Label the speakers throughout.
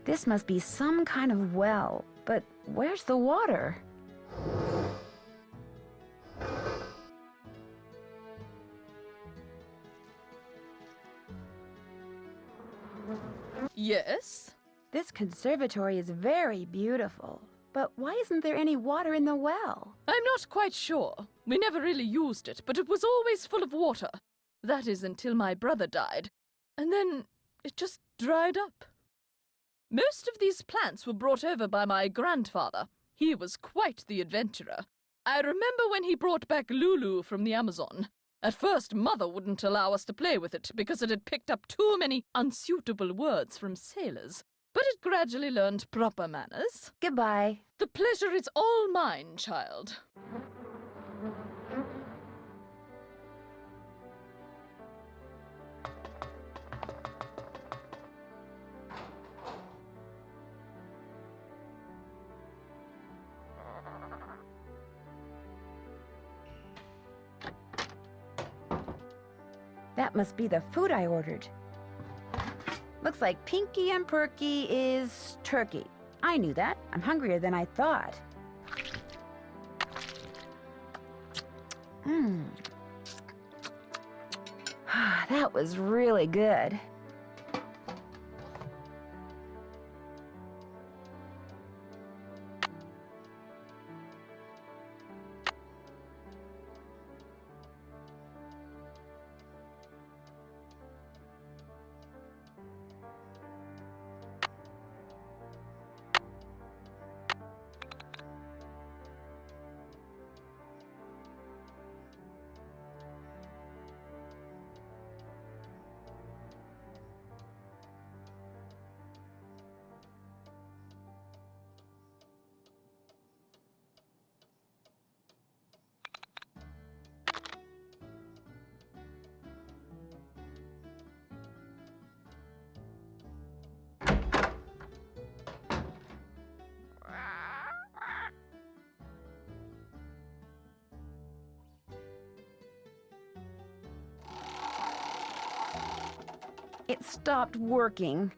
Speaker 1: This must be some kind of well, but where's the water?
Speaker 2: Yes?
Speaker 1: This conservatory is very beautiful, but why isn't there any water in the well?
Speaker 2: I'm not quite sure. We never really used it, but it was always full of water. That is until my brother died. And then it just dried up. Most of these plants were brought over by my grandfather. He was quite the adventurer. I remember when he brought back Lulu from the Amazon. At first, Mother wouldn't allow us to play with it because it had picked up too many unsuitable words from sailors. But it gradually learned proper manners.
Speaker 1: Goodbye.
Speaker 2: The pleasure is all mine, child.
Speaker 1: That must be the food I ordered. Looks like Pinky and Perky is turkey. I knew that. I'm hungrier than I thought. That was really good. It stopped working.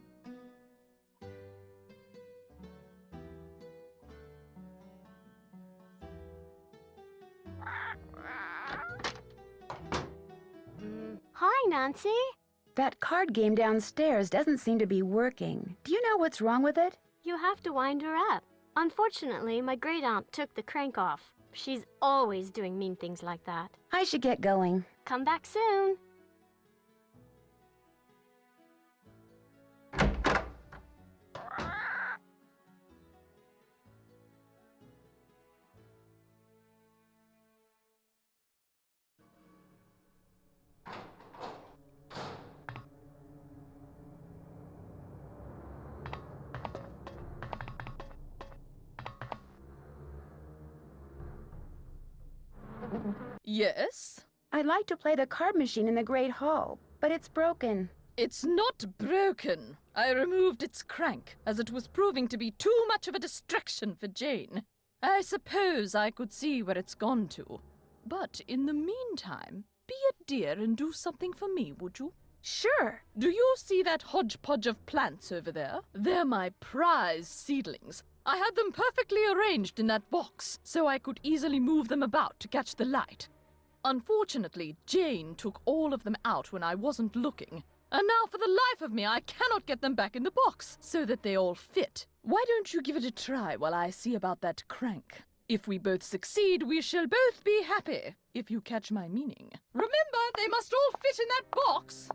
Speaker 3: Hi, Nancy.
Speaker 1: That card game downstairs doesn't seem to be working. Do you know what's wrong with it?
Speaker 3: You have to wind her up. Unfortunately, my great-aunt took the crank off. She's always doing mean things like that.
Speaker 1: I should get going.
Speaker 3: Come back soon.
Speaker 2: Yes?
Speaker 1: I'd like to play the card machine in the Great Hall, but it's broken.
Speaker 2: It's not broken. I removed its crank, as it was proving to be too much of a distraction for Jane. I suppose I could see where it's gone to. But in the meantime, be a dear and do something for me, would you?
Speaker 1: Sure.
Speaker 2: Do you see that hodgepodge of plants over there? They're my prize seedlings. I had them perfectly arranged in that box, so I could easily move them about to catch the light. Unfortunately, Jane took all of them out when I wasn't looking, and now for the life of me I cannot get them back in the box so that they all fit. Why don't you give it a try while I see about that crank? If we both succeed, we shall both be happy, if you catch my meaning. Remember, they must all fit in that box!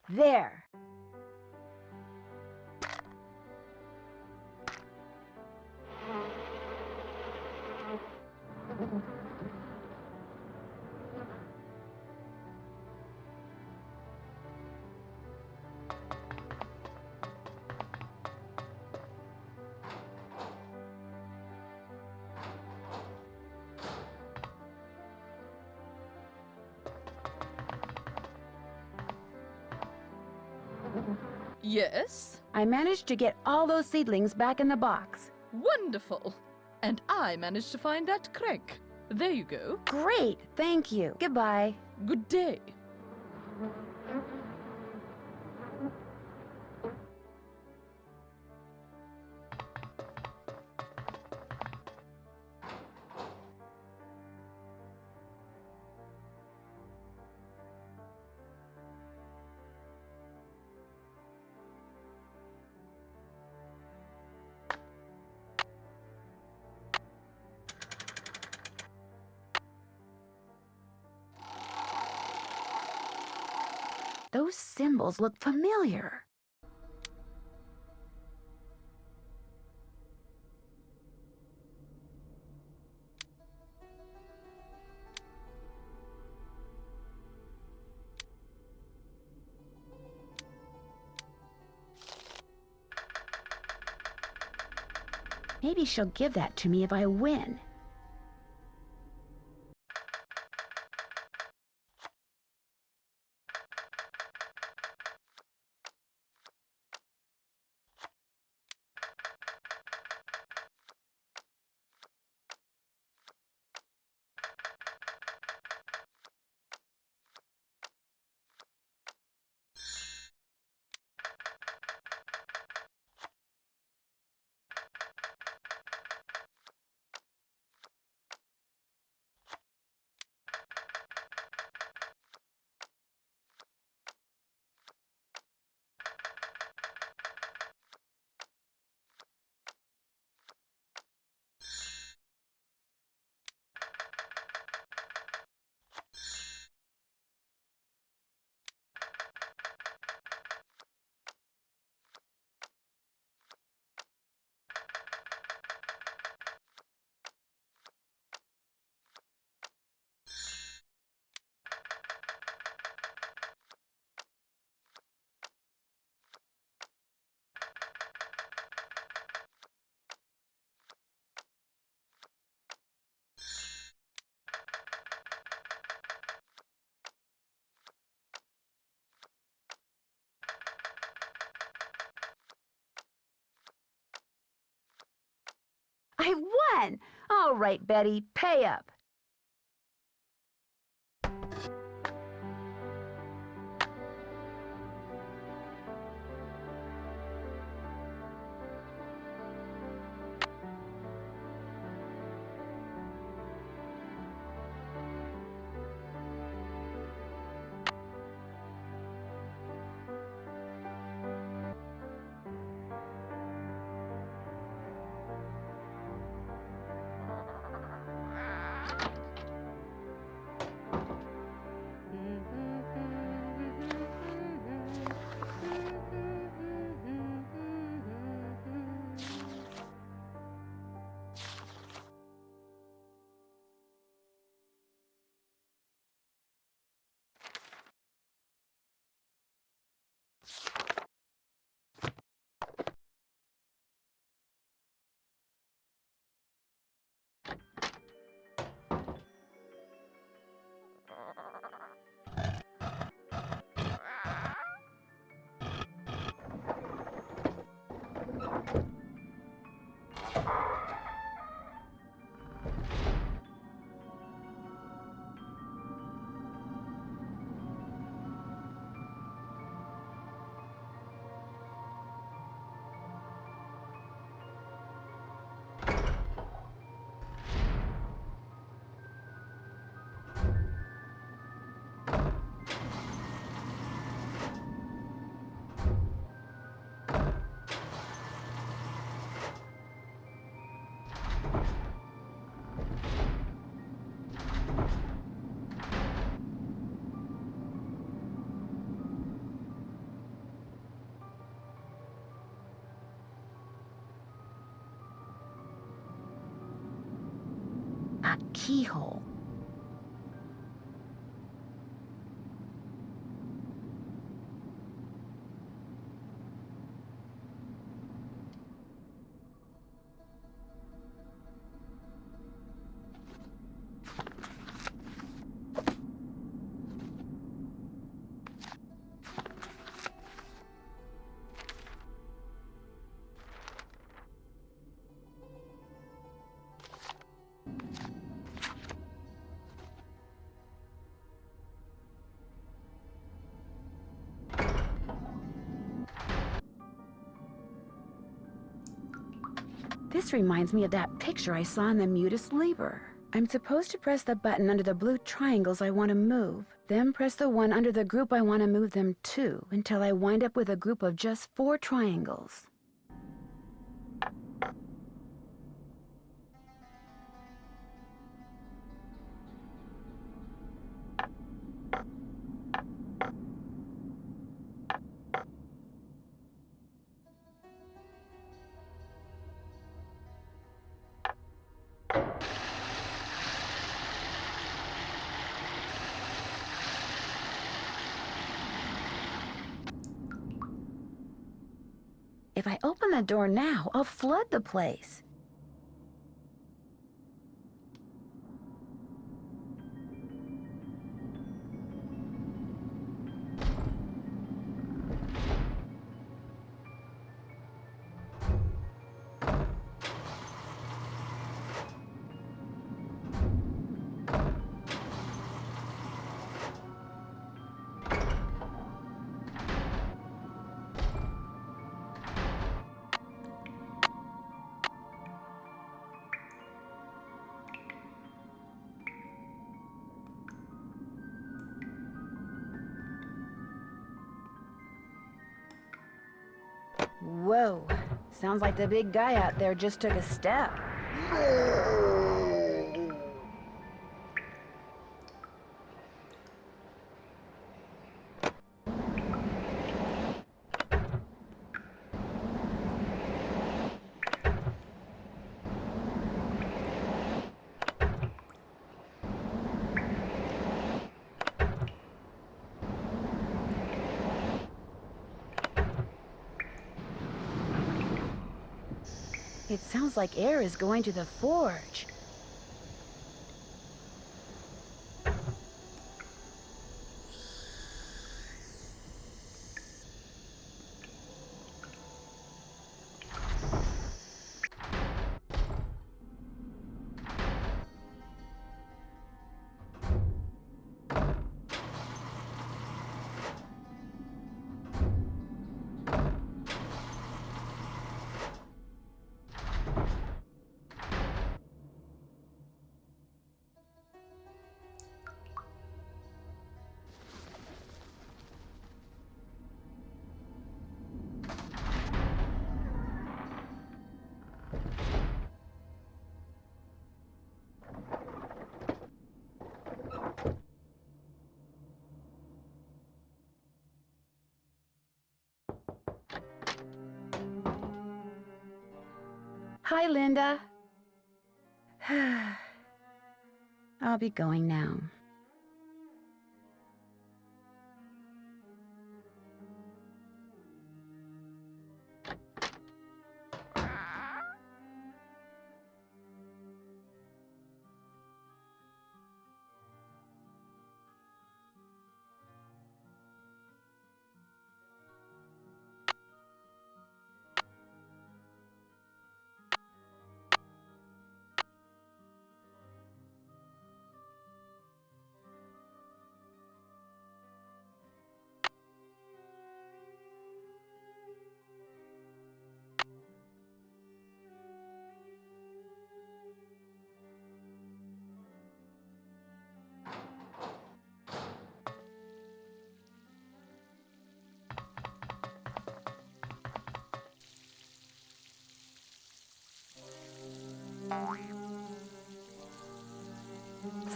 Speaker 1: There.
Speaker 2: Yes?
Speaker 1: I managed to get all those seedlings back in the box.
Speaker 2: Wonderful. And I managed to find that crank. There you go.
Speaker 1: Great, thank you. Goodbye.
Speaker 2: Good day.
Speaker 1: Those symbols look familiar. Maybe she'll give that to me if I win. I won! All right, Betty, pay up. that keyhole. This reminds me of that picture I saw in the Mutus Liber. I'm supposed to press the button under the blue triangles I want to move, then press the one under the group I want to move them to, until I wind up with a group of just 4 triangles. If I open the door now, I'll flood the place. Whoa, sounds like the big guy out there just took a step. It sounds like air is going to the forge. Hi, Linda. I'll be going now.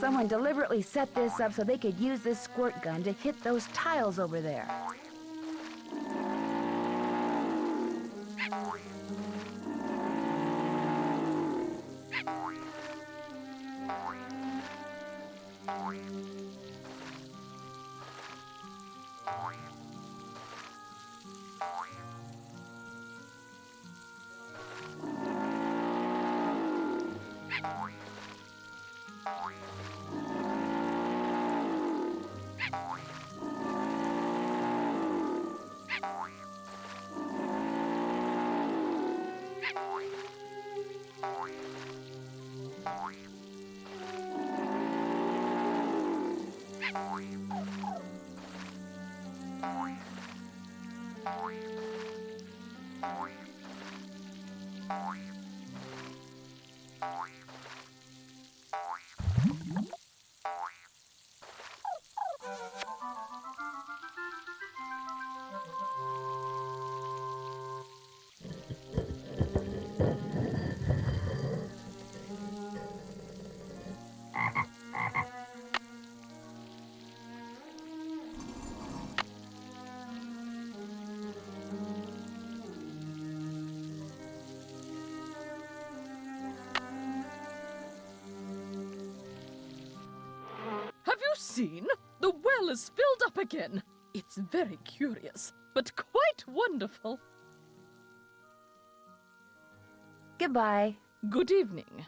Speaker 1: Someone deliberately set this up so they could use this squirt gun to hit those tiles over there.
Speaker 2: Have you seen? The well is filled up again. It's very curious, but quite wonderful.
Speaker 1: Goodbye.
Speaker 2: Good evening.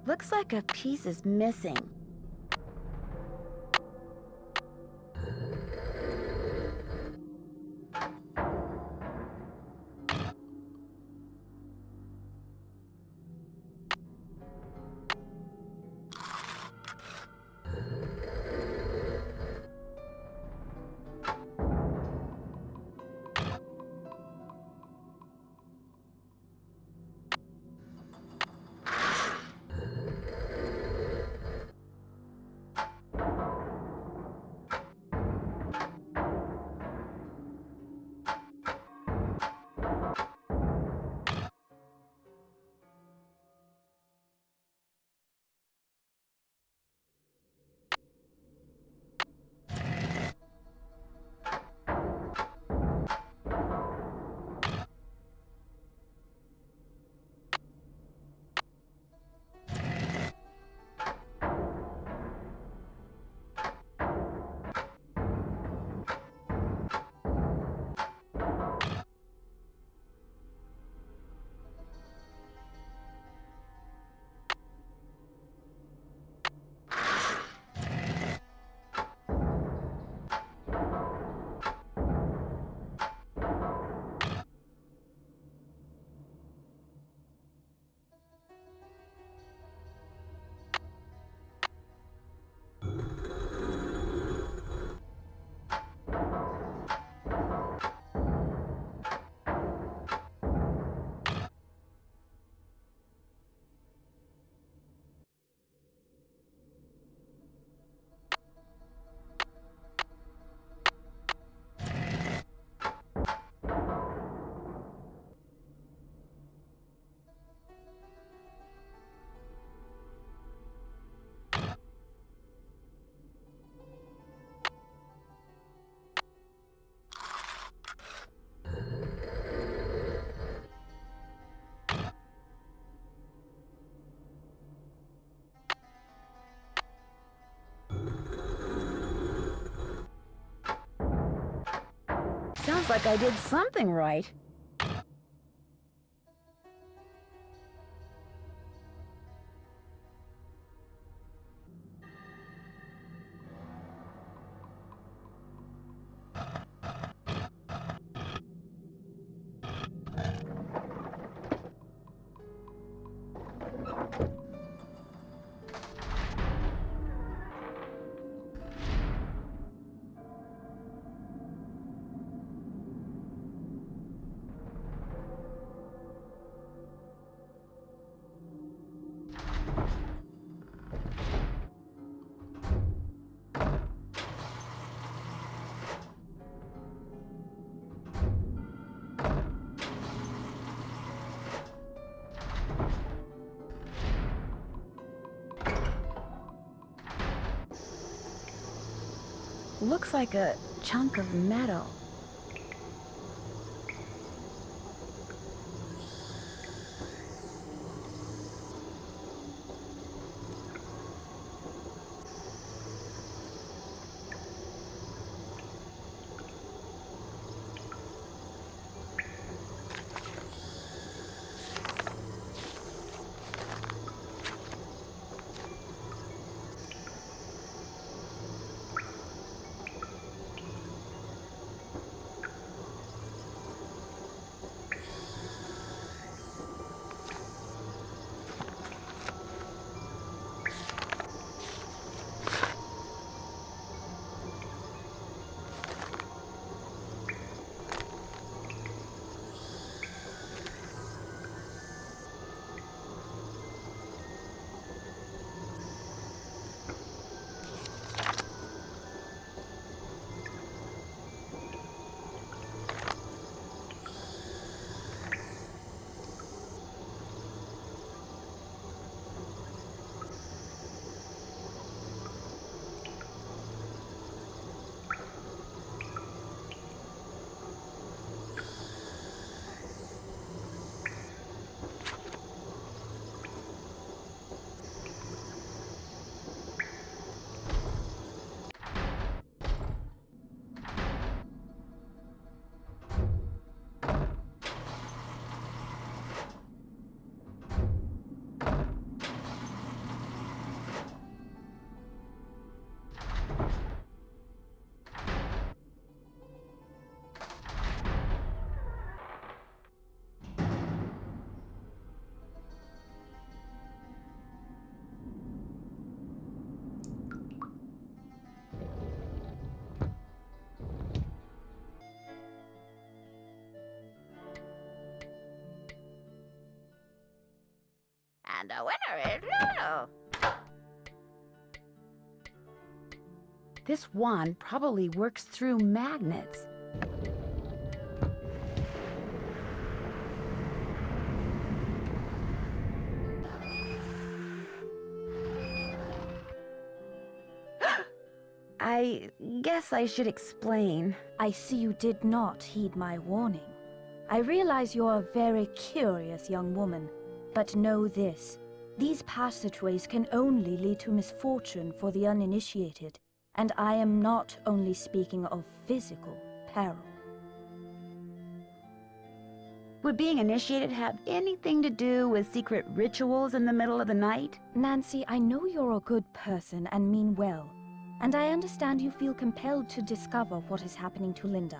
Speaker 1: Looks like a piece is missing. Sounds like I did something right. looks like a chunk of metal.
Speaker 4: And the winner is Lulu.
Speaker 1: This wand probably works through magnets. I guess I should explain.
Speaker 5: I see you did not heed my warning. I realize you're a very curious young woman, but know this. These passageways can only lead to misfortune for the uninitiated, and I am not only speaking of physical peril.
Speaker 1: Would being initiated have anything to do with secret rituals in the middle of the night?
Speaker 5: Nancy, I know you're a good person and mean well, and I understand you feel compelled to discover what is happening to Linda.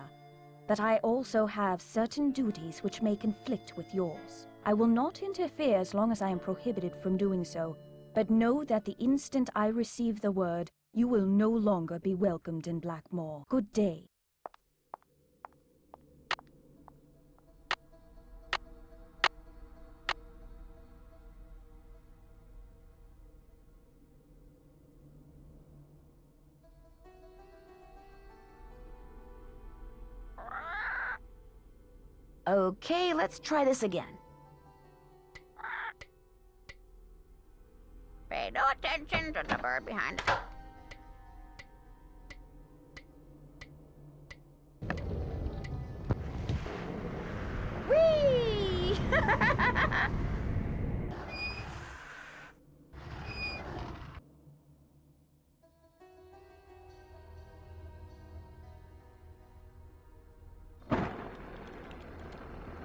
Speaker 5: But I also have certain duties which may conflict with yours. I will not interfere as long as I am prohibited from doing so, but know that the instant I receive the word, you will no longer be welcomed in Blackmoor. Good day.
Speaker 1: Okay, let's try this again.
Speaker 4: Pay no attention to the bird behind it.
Speaker 1: Whee!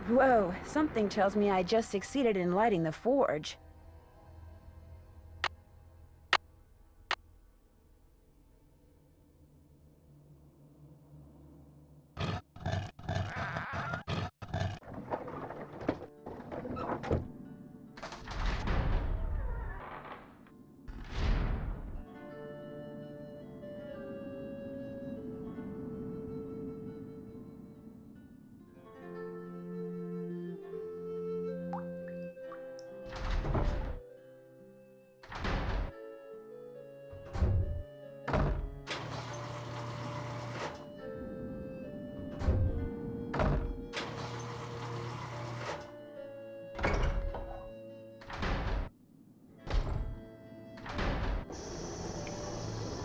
Speaker 1: Whoa, something tells me I just succeeded in lighting the forge.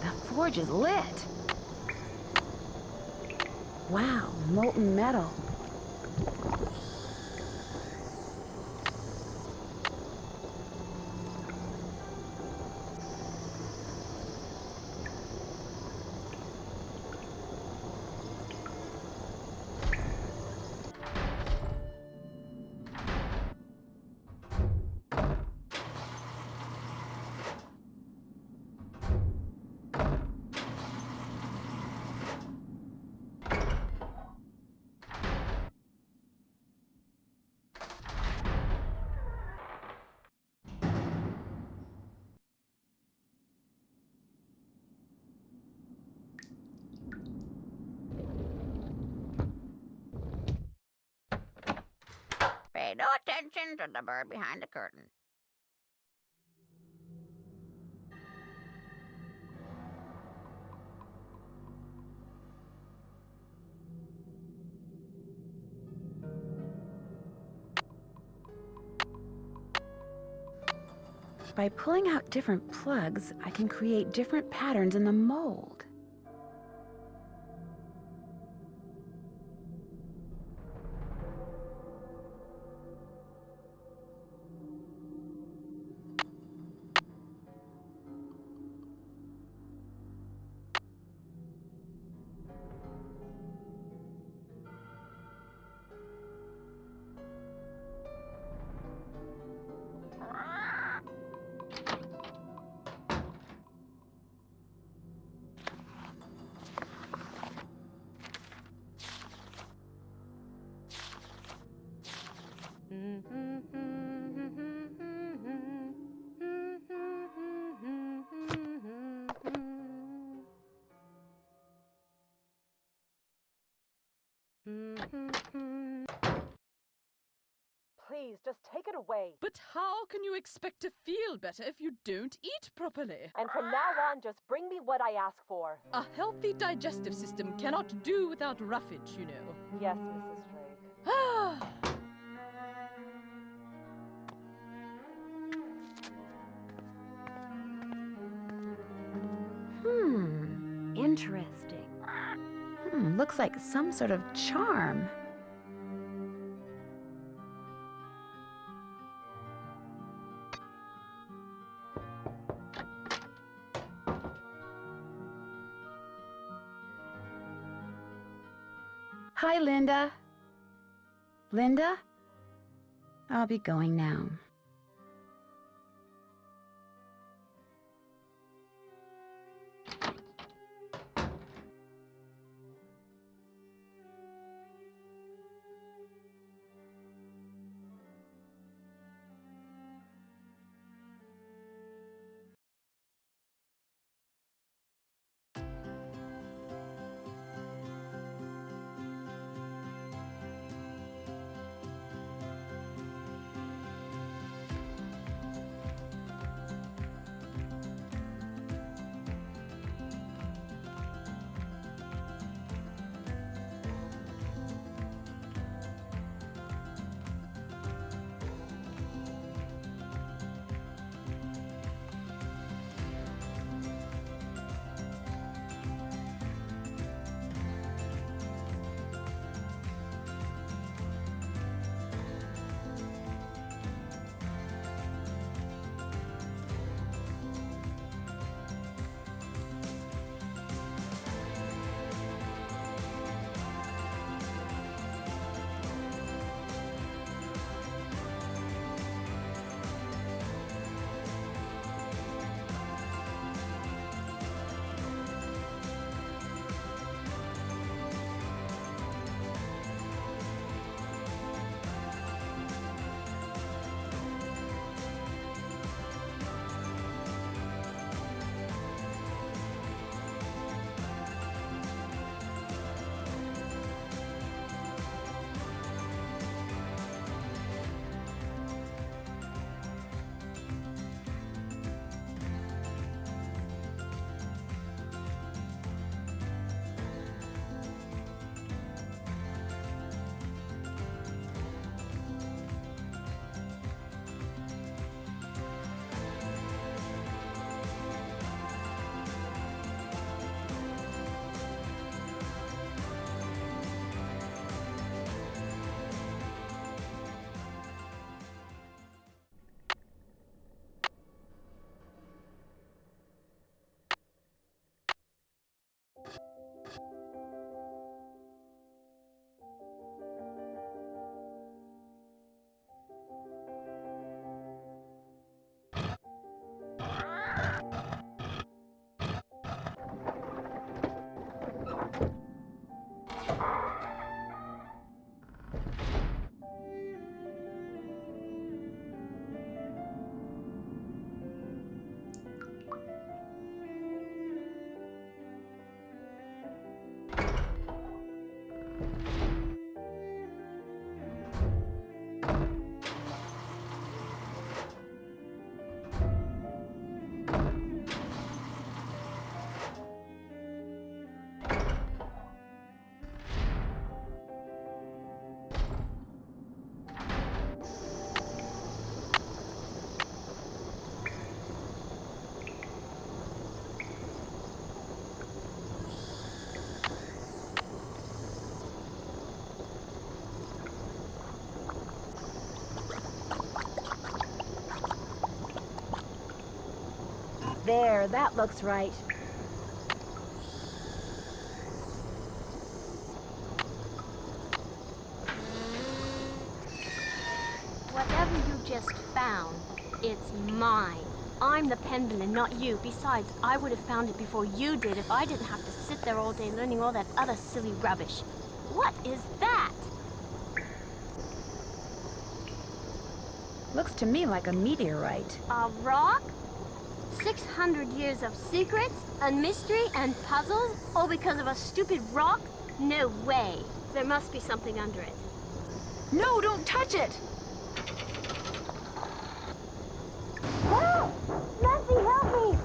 Speaker 1: The forge is lit. Wow, molten metal.
Speaker 4: Pay no attention to the bird behind the curtain.
Speaker 1: By pulling out different plugs, I can create different patterns in the mold.
Speaker 6: Please, just take it away.
Speaker 2: But how can you expect to feel better if you don't eat properly?
Speaker 6: And from now on, just bring me what I ask for.
Speaker 2: A healthy digestive system cannot do without roughage, you know.
Speaker 6: Yes, Mrs. Drake.
Speaker 2: Ah!
Speaker 1: Interesting. Looks like some sort of charm. Hi, Linda. Linda? I'll be going now. There, that looks right.
Speaker 3: Whatever you just found, it's mine. I'm the pendulum, not you. Besides, I would have found it before you did if I didn't have to sit there all day learning all that other silly rubbish. What is that?
Speaker 1: Looks to me like a meteorite.
Speaker 3: A rock? 600 years of secrets and mystery and puzzles, all because of a stupid rock? No way. There must be something under it.
Speaker 1: No, don't touch it!
Speaker 3: Help! Nancy, help me!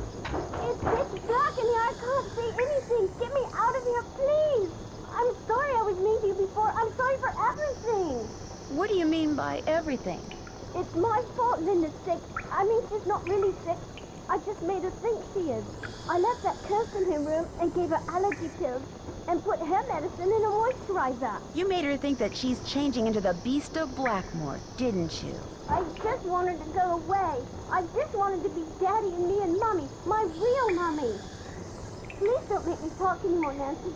Speaker 3: It's pitch dark in here. I can't see anything. Get me out of here, please! I'm sorry I was mean to you before. I'm sorry for everything.
Speaker 1: What do you mean by everything?
Speaker 3: It's my fault Linda's sick. I mean, she's not really sick. I just made her think she is. I left that curse in her room and gave her allergy pills and put her medicine in a moisturizer.
Speaker 1: You made her think that she's changing into the Beast of Blackmore, didn't you?
Speaker 3: I just wanted to go away. I just wanted to be Daddy and me and Mommy, my real Mommy. Please don't make me talk anymore, Nancy.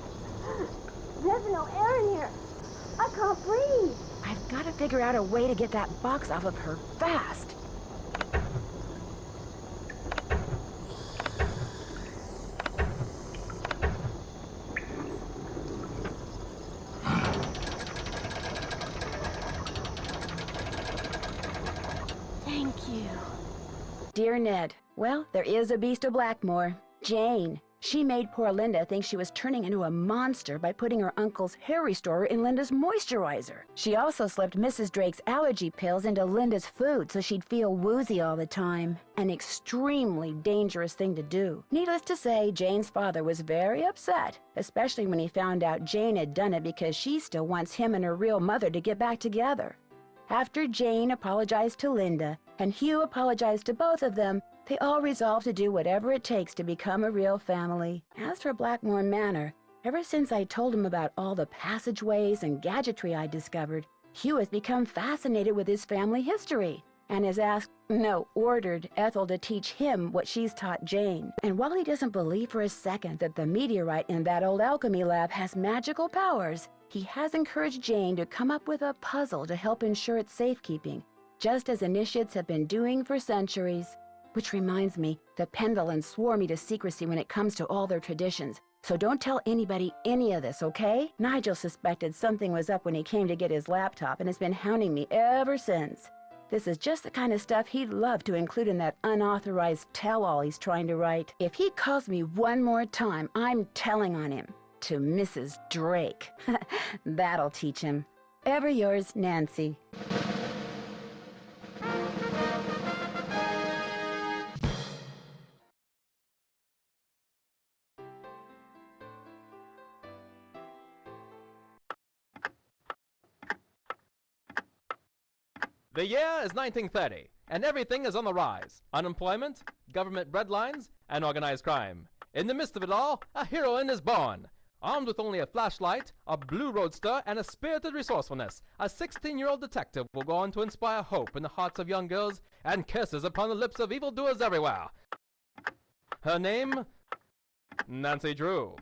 Speaker 3: There's no air in here. I can't breathe.
Speaker 1: I've got to figure out a way to get that box off of her fast.
Speaker 3: Thank you.
Speaker 1: Dear Ned, well, there is a Beast of Blackmore. Jane. She made poor Linda think she was turning into a monster by putting her uncle's hair restorer in Linda's moisturizer. She also slipped Mrs. Drake's allergy pills into Linda's food so she'd feel woozy all the time. An extremely dangerous thing to do. Needless to say, Jane's father was very upset, especially when he found out Jane had done it because she still wants him and her real mother to get back together. After Jane apologized to Linda, and Hugh apologized to both of them, they all resolved to do whatever it takes to become a real family. As for Blackmore Manor, ever since I told him about all the passageways and gadgetry I discovered, Hugh has become fascinated with his family history and has asked, no, ordered Ethel to teach him what she's taught Jane. And while he doesn't believe for a second that the meteorite in that old alchemy lab has magical powers, he has encouraged Jane to come up with a puzzle to help ensure its safekeeping, just as initiates have been doing for centuries. Which reminds me, the Pendlins swore me to secrecy when it comes to all their traditions. So don't tell anybody any of this, okay? Nigel suspected something was up when he came to get his laptop and has been hounding me ever since. This is just the kind of stuff he'd love to include in that unauthorized tell-all he's trying to write. If he calls me one more time, I'm telling on him. To Mrs. Drake. That'll teach him. Ever yours, Nancy.
Speaker 7: The year is 1930, and everything is on the rise. Unemployment, government breadlines, and organized crime. In the midst of it all, a heroine is born. Armed with only a flashlight, a blue roadster, and a spirited resourcefulness, a 16-year-old detective will go on to inspire hope in the hearts of young girls and kisses upon the lips of evildoers everywhere. Her name? Nancy Drew.